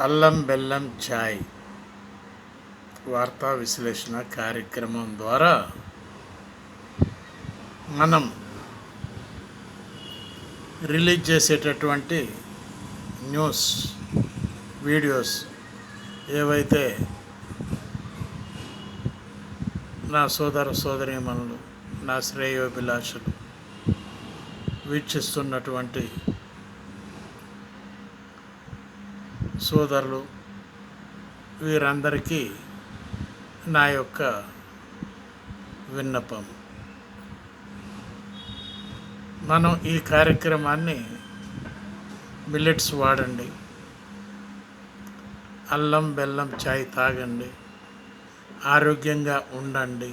అల్లం బెల్లం ఛాయ్ వార్తా విశ్లేషణ కార్యక్రమం ద్వారా మనం రిలీజ్ చేసేటటువంటి న్యూస్ వీడియోస్ ఏవైతే నా సోదర సోదరీమణులు, నా శ్రేయోభిలాషులు వీక్షిస్తున్నటువంటి సోదరులు వీరందరికీ నా యొక్క విన్నపం. మనం ఈ కార్యక్రమాన్ని మిల్లెట్స్ వాడండి, అల్లం బెల్లం ఛాయ్ తాగండి, ఆరోగ్యంగా ఉండండి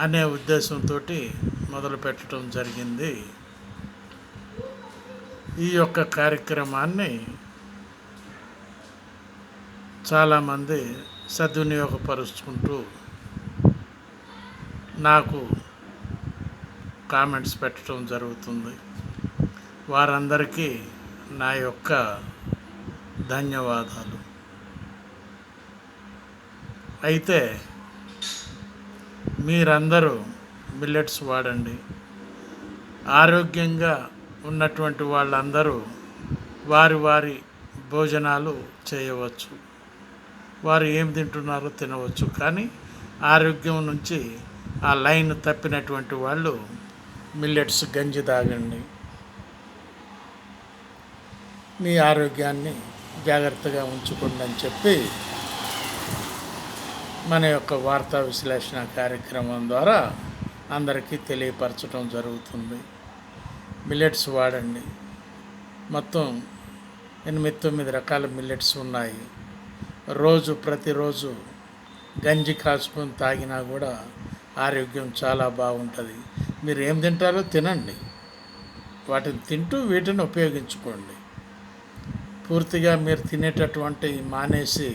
అనే ఉద్దేశంతో మొదలు పెట్టడం జరిగింది. ఈ యొక్క కార్యక్రమాన్ని చాలామంది సద్వినియోగపరుచుకుంటూ నాకు కామెంట్స్ పెట్టడం జరుగుతుంది. వారందరికీ నా యొక్క ధన్యవాదాలు. అయితే మీరందరూ మిల్లెట్స్ వాడండి. ఆరోగ్యంగా ఉన్నటువంటి వాళ్ళందరూ వారి వారి భోజనాలు చేయవచ్చు, వారు ఏం తింటున్నారో తినవచ్చు. కానీ ఆరోగ్యం నుంచి ఆ లైన్ తప్పినటువంటి వాళ్ళు మిల్లెట్స్ గంజి తాగండి, మీ ఆరోగ్యాన్ని జాగ్రత్తగా ఉంచుకోండి అని చెప్పి మన యొక్క వార్తా విశ్లేషణ కార్యక్రమం ద్వారా అందరికీ తెలియపరచడం జరుగుతుంది. మిల్లెట్స్ వాడండి. మొత్తం 8-9 రకాల మిల్లెట్స్ ఉన్నాయి. ప్రతిరోజు గంజి కాచుకొని తాగినా కూడా ఆరోగ్యం చాలా బాగుంటుంది. మీరు ఏం తింటారో తినండి, వాటిని తింటూ వీటిని ఉపయోగించుకోండి. పూర్తిగా మీరు తినేటటువంటి మానేసి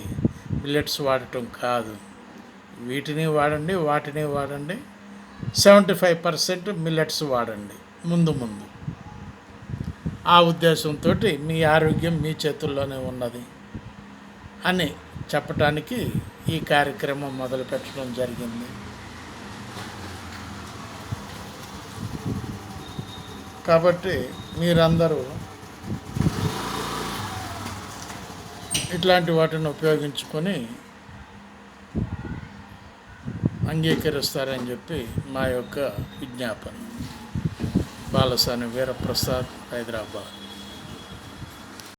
మిల్లెట్స్ వాడటం కాదు. వీటిని వాడండి, వాటిని వాడండి. 75% మిల్లెట్స్ వాడండి ముందు. ఆ ఉద్దేశంతో మీ ఆరోగ్యం మీ చేతుల్లోనే ఉన్నది అని చెప్పటానికి ఈ కార్యక్రమం మొదలు పెట్టడం జరిగింది. కాబట్టి మీరందరూ ఇట్లాంటి వాటిని ఉపయోగించుకొని అంగీకరిస్తారని చెప్పి మా యొక్క విజ్ఞాపన. బాలసాని వీరప్రసాద్, హైదరాబాద్.